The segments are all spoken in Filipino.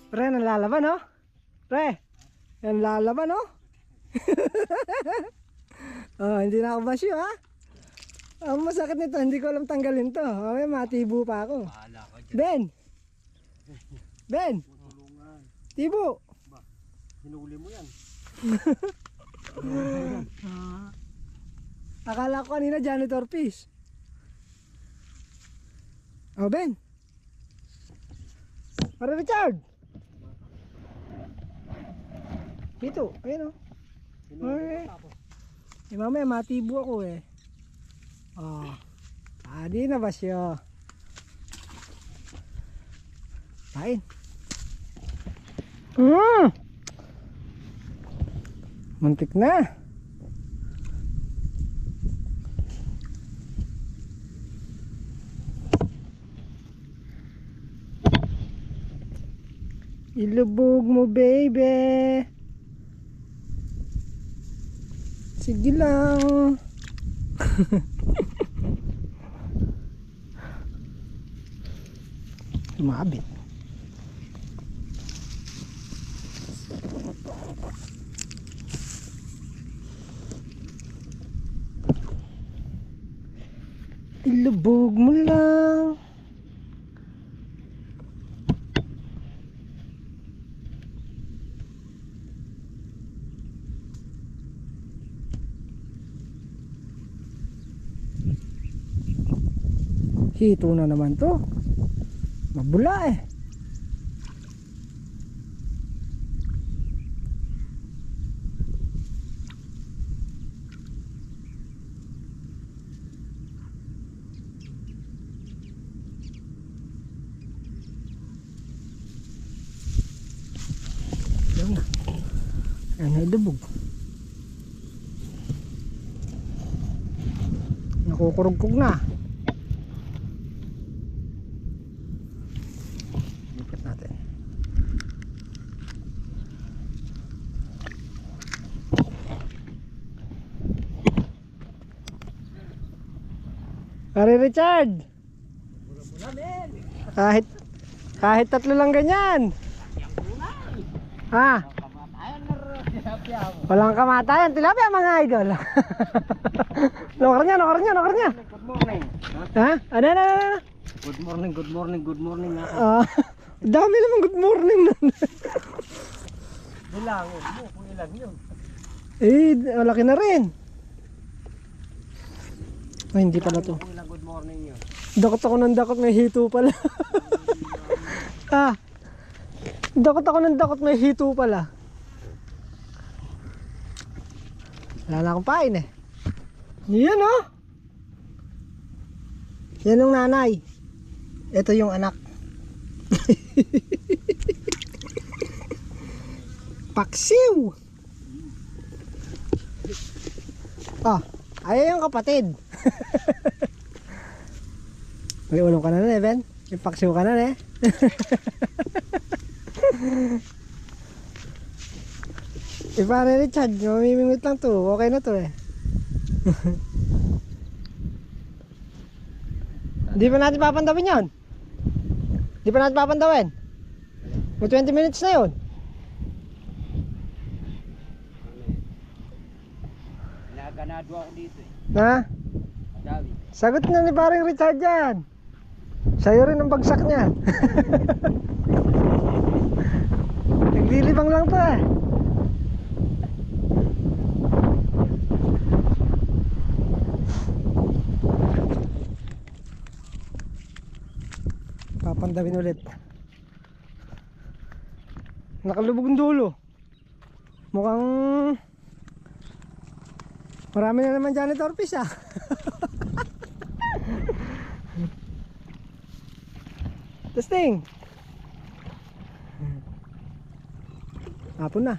Pre, nalalaban no? Pre, nalalaban no? Oh, hindi na ako basyo ha? Ang masakit nito, hindi ko alam tanggalin to. Okay, matibo pa ako. Ben! Ben! Tibo! Hinuli mo yan. Akala ko kanina janitor fish. Oh, Ben! Para Richard! Dito, ayun o. Okay. Eh, mamaya matibo ako eh. Oh. Di na ba siya? Kain. Muntik na. Ilubog mo, baby. Sige lang. Sumabit. Ilubog mo lang. Hito na naman to. Mabula eh. Yan na. Yan na ilubog. Nakukurugkog na. Lipat natin. Pare Richard. Kahit tatlo lang ganyan. Ha? Walang kamatayan, tilapia mga idol. Nokar niya. Good morning. Ha? Ano? Good morning, good morning, good morning. Dami naman good morning nun. Bilangin mo kung ilan yun. Malaki na rin. Ay, hindi pala to. Kung ilan good morning yun. Dakot ako ng dakot, may hito pala. Dakot ako ng dakot, may hito pala. Wala na akong pain eh. Yan oh. Yan yung nanay. Ito yung anak. Paksiw. Ayaw yung kapatid. May ulong ka na na eh, Ben. May paksiw ka na na eh. Pare Richard, mamimingwit lang to. Okay na to eh. Di pa natin papandawin yun? Di pa natin papandawin? May 20 minutes na yun. Naganado ako dito eh. Ha? Dawi. Sagot na ni paring Richard yan. Sa'yo rin ang bagsak niyan. Naglilibang lang to eh. Papandawin ulit. Nakalubog ng dulo. Mukhang marami na naman janitor fish ah. Testing. Hapon na.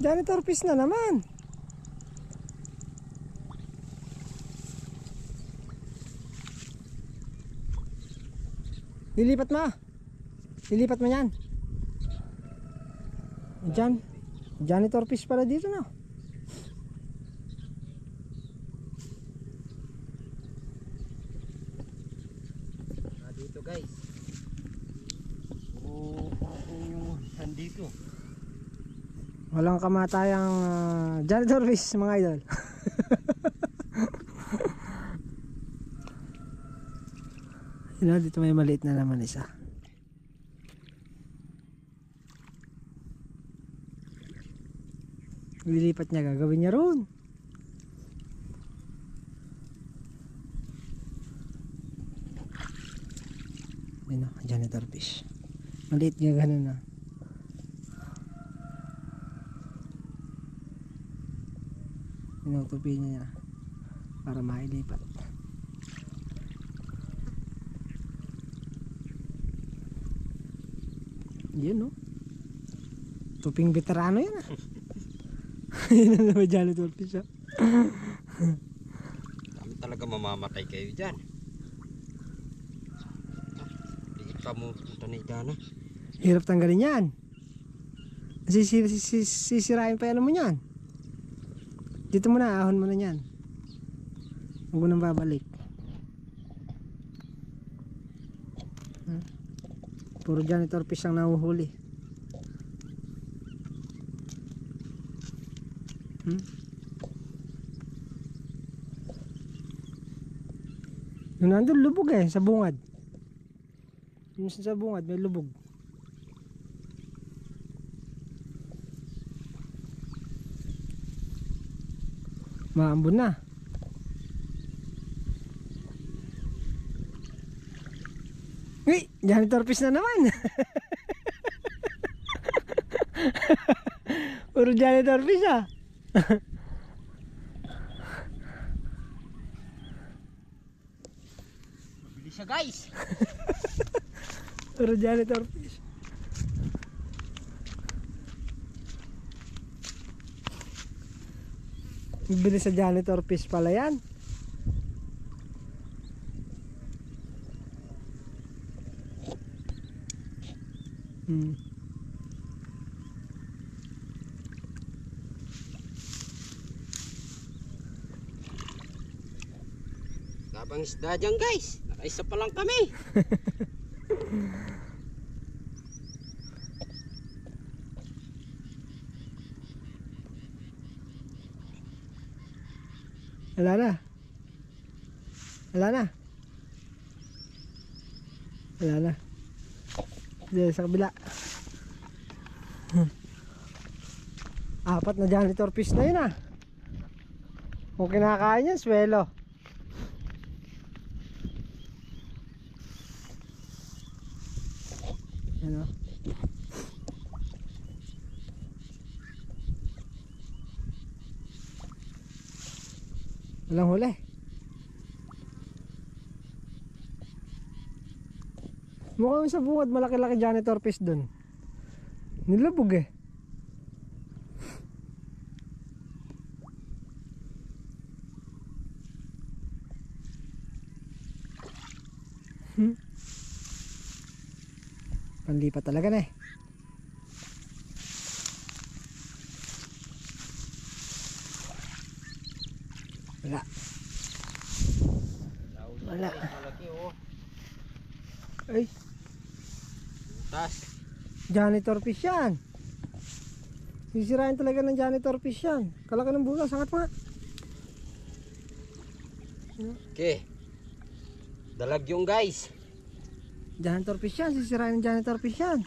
Janitor fish na naman. Lilipat mo. Lilipat mo yan. Diyan. Janitor fish pala dito na. Dito guys. nandito. Walang kamatayang janitor fish mga idol. Yun na, dito may maliit na naman isa. Lilipat niya, gagawin niya roon. Yun na, janitor fish. Maliit nga ganun na. Inutupi niya para mailipat. Yun no. Tuping veterano yan ah. Yun na naman janitor fish ah. Kami talaga mamamatay kayo dyan. Liit pa mo punta na idana. Hirap tanggalin yan. Sisirain pa yan mo yan. Dito mo na, ahon mo na yan. Huwag mo nang babalik. Puro janitor fish ang nahuhuli. Yung nandun lubog eh, sa bungad. Yung sa bungad may lubog. Maambon na. Uy, janitor fish na naman. Puro janitor fish ah. Mabilis siya guys. Puro janitor fish. Bilis sa janitor fish pala yan. Labang isda dyan guys. Nakaisa pa lang kami. Wala na. Wala na. Wala na. Diyan sa kabila. Apat na janitor fish na yun ah. Kung kinakain yan, swelo. Ano? Walang huli. Mukhang sa bungad malaki-laki janitor fish dun. Nilubog eh. Panlipat talaga na eh. Wala. Wala. Malaki oh. Ay, Butas. janitor fish yan. Sisirain talaga ng janitor fish yan. Kalaki ng butas, sangat pa. Okay. Dalag yung guys. Janitor fish yan, sisirain ng janitor fish yan.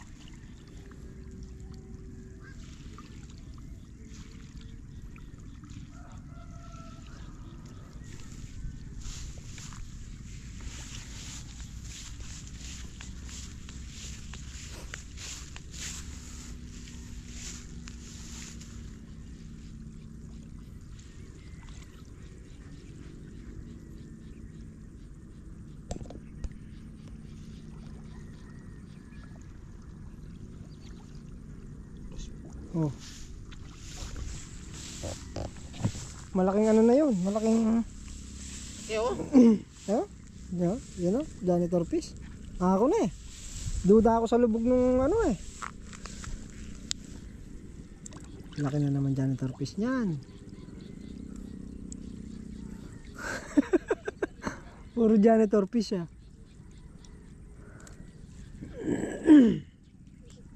Oh. Malaking ano na yun, malaking Okay oh. Yan o, janitor fish. Ako na eh. Duda ako sa lubog ng ano eh. Laki na naman janitor fish niyan. Puro janitor fish ah.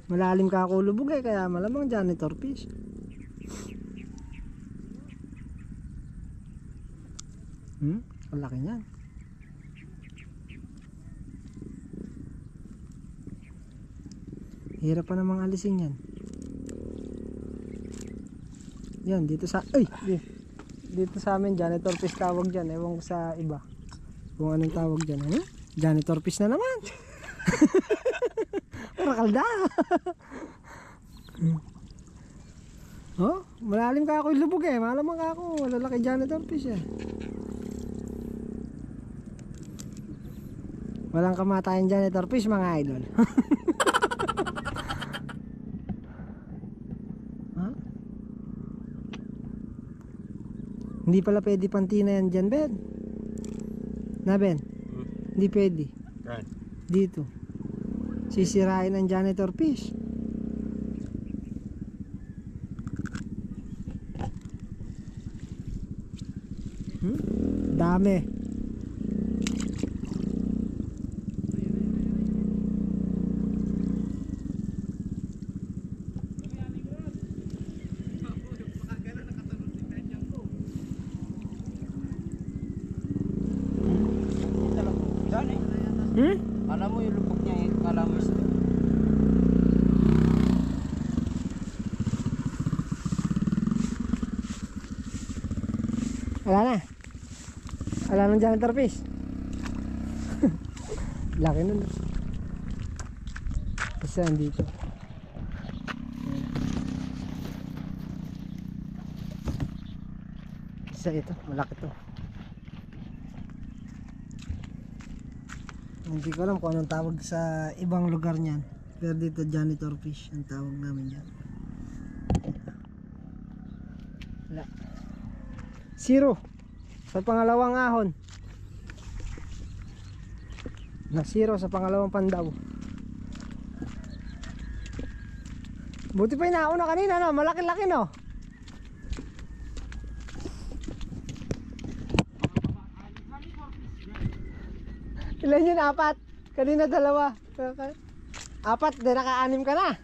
Malalim ka ako lubog eh, kaya malamang janitor fish. Ang laki niyan. Hirap pa namang alisin yan. Yan, dito sa... Ay! Dito sa amin, janitor fish tawag dyan. Ewan ko sa iba kung anong tawag dyan. Ano? Janitor fish na naman. Rakalda. Oh, malalim ka ako yung lubog eh. Malamang ka ako. Malalaki janitor fish eh. Walang kamatayan janitor fish mga idol. Huh? Hindi pala pwede pantina yan dyan, Ben. Na, Ben? Hindi pwede. Dito. Sisirain ang janitor fish. Dami. Alam mo yung lubog niya eh, kala mo isda. Wala na. Wala nang janitor fish. Laki nun. Isa dito. Isa ito, malaki to. Hindi ko alam kung anong tawag sa ibang lugar niyan. Pero dito janitor fish ang tawag namin dyan. Wala. Zero. Sa pangalawang ahon. Na zero sa pangalawang pandaw. Buti pa yung nauna kanina, no? Malaki-laki, no? Ilan yun? 4? Kanina 2. Apat, di naka-6 ka na.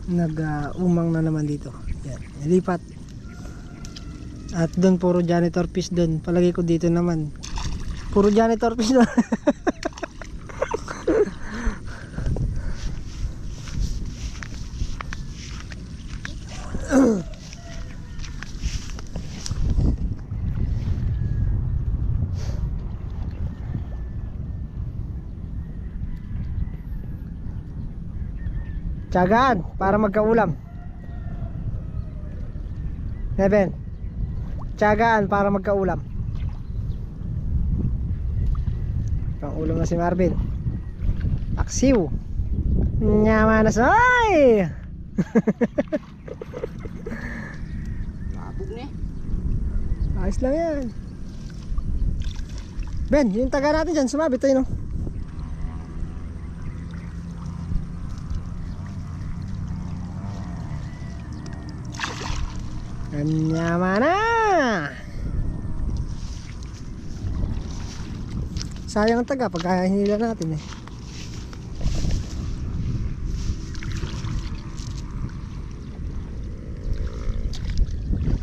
Nag-umang na naman dito. Yan, nilipat. At doon puro janitor fish doon. Palagi ko dito naman. Puro janitor fish doon. Tiyagaan para magkaulam. Neven. Tiyagaan para magkaulam. Pang-ulam na si Marvin. Aksiw. Nyamanas. Ay! Labog na eh. Ayos lang yan. Ben, yung taga natin dyan, sumabit tayo no. Kanya mana. Sayang ang taga pagka hinila natin eh.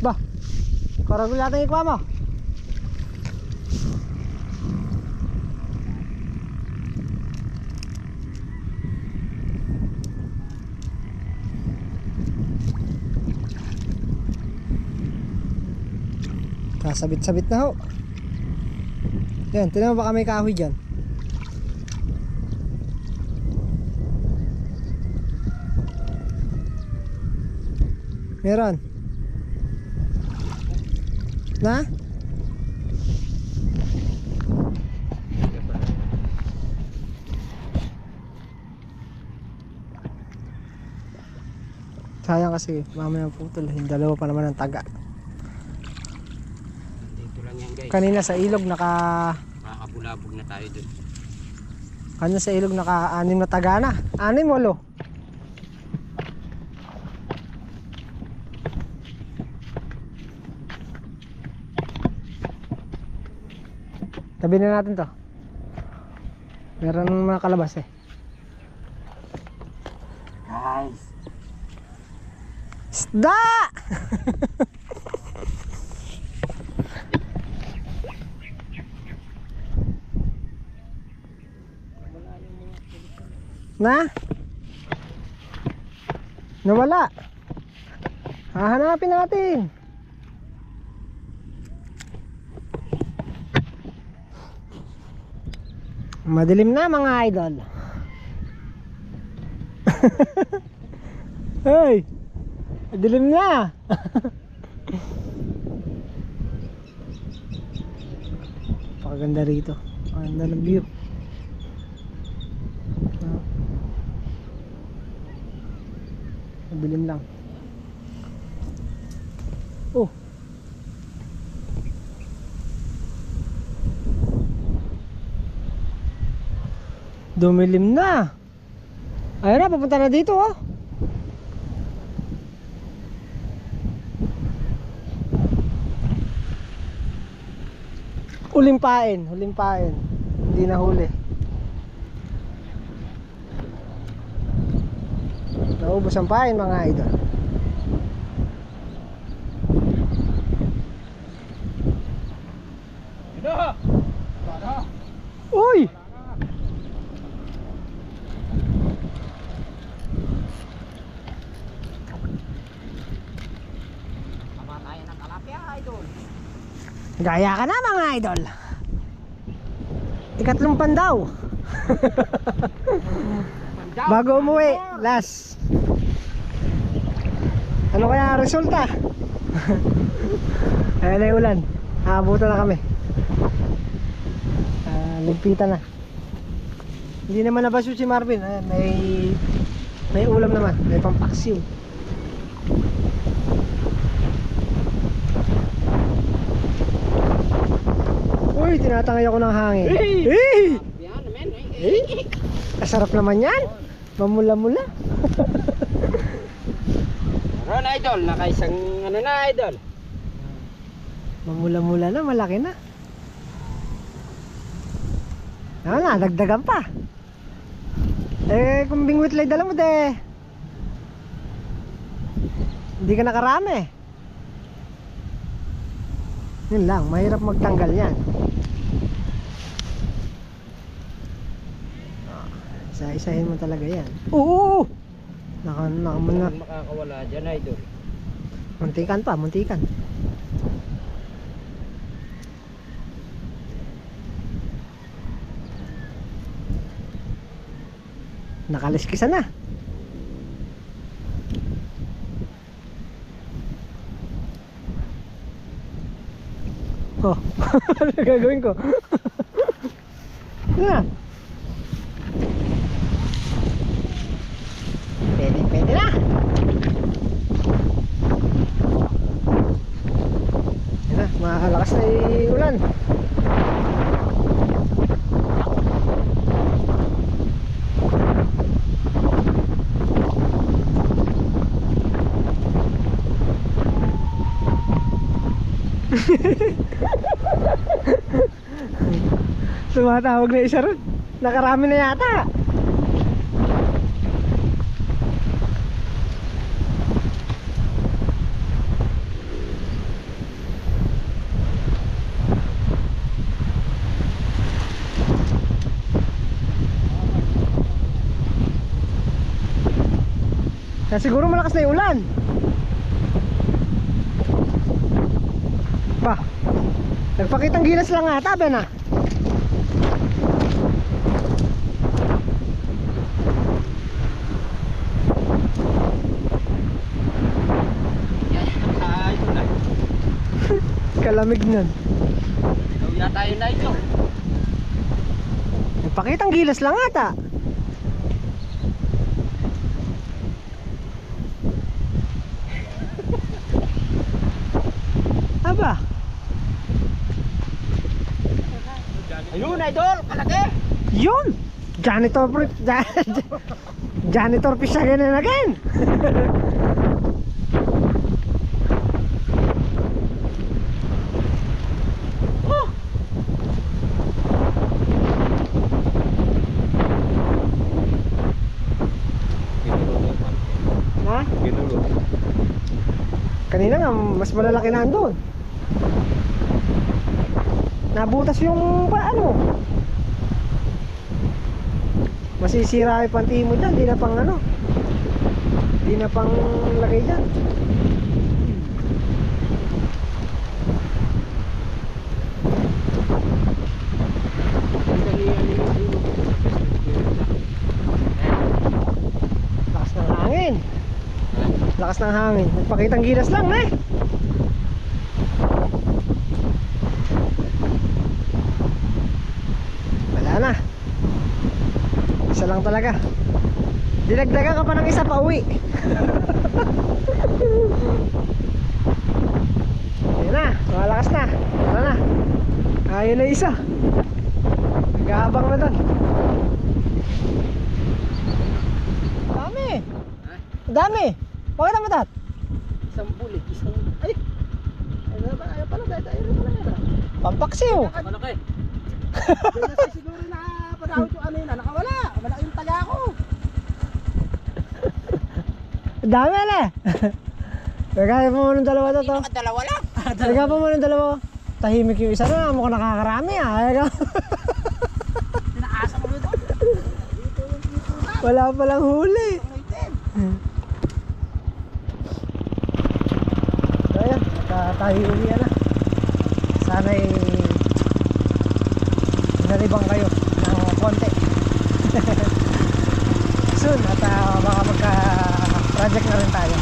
Bah, karagul natin ikuha mo. Kasabit-sabit na ho. Yan, tinan mo baka may kahoy dyan. Meron. Na? Sayang kasi mamaya putol. Yung dalawa pa naman ang taga. Kanina sa ilog makakabulabog na tayo dun. Kanina sa ilog naka 6 na taga na. 6, 8. Tabi na natin to. Meron mga kalabas eh. Guys. Isda! Na? Nawala. Hahanapin natin. Madilim na mga idol. Hey! Madilim na. Pakaganda rito. Pakaganda ng view. Madilim lang. Oh. Dumilim na. Ayun na, papunta na dito oh. Huling pain. Hindi na huli. Naubos ang pain mga idol. Uy! Kamatayan ng tilapia, idol. Gaya ka na mga idol. Ikatlong pandaw. Bago umuwi, last. Ano kaya ang resulta? Ayan na yung ulan. Aabutan na kami. Ligpitan na. Hindi naman nabasyo si Marvin. Ayan, may ulam naman. May pampaksiw. Uy, tinatangay ako ng hangin. Hey! Yan, men. Kasarap naman yan. Mamula-mula. Ron, idol. Nakaisang ano na, idol. Mamula-mula na, malaki na. Ano na, dagdagan pa. Eh, kung bingwit lay dala mo de. Hindi ka nakarami. Yun lang, mahirap magtanggal yan. Isa-isahin mo talaga yan. Oo! Makakawala dyan, idol. Muntikan pa, muntikan. Nakaliskisa na. Oh, ano gagawin ko? Na. Pwede na. Yan na, makakalakas na yung ulan. Tumatawag na isa ron. Nakarami na yata. Kaya siguro malakas na yung ulan. Ba, nagpakitang gilas lang ata, Ben ah. Kalamig nun. Ikaw yata yun, idol. Nagpakitang gilas lang ata. Aba. Ayun, idol. Kalaki. Yun! Janitor fish again and again. mas malalaki na andun. Nabutas yung ano. Masisira yung panti mo dyan. Di na pang ano. Di na pang lagay dyan. Lakas ng hangin. Lakas ng hangin. Nagpakitang gilas lang eh. Wala na. Isa lang talaga. Dinagdagan ka pa ng isa pa uwi. Ayun na, malakas na. Tara na. Ayun na isa. Naghahabang na doon. Dami. Dami. Pakita mo tat. Isang bulit, isang... Ay! Ayun pala, pampaksiw. Malaki. Ganyan sa siguro na pag-out yung ano yun, nakawala. Malaki yung taga ako. Dami na. Nagkaya pa mo ng dalawa to. Dalawa lang. Nagkaya pa mo ng dalawa. Tahimik yung isa na, mukhang nakakarami ah. Tinaasa mo yun doon. Wala palang huli. So ayan, tayo uwi na. Sana'y nalibang kayo ng konti. Soon at baka magka-project na rin tayo.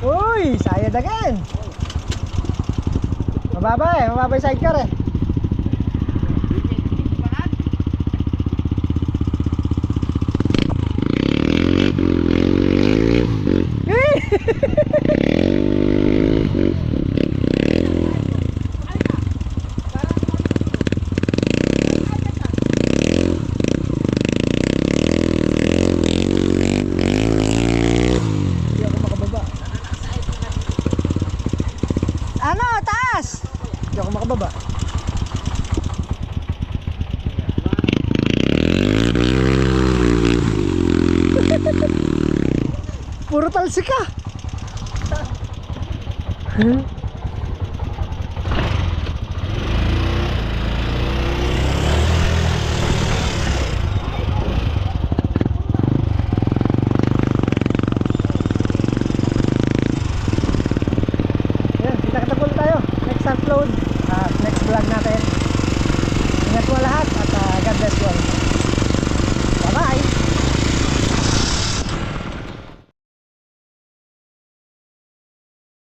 Uy, sayad again. Mababa sidecar eh. Hindi ako makababa. Ano, taas! Hindi ako makababa. Puro talsik ka.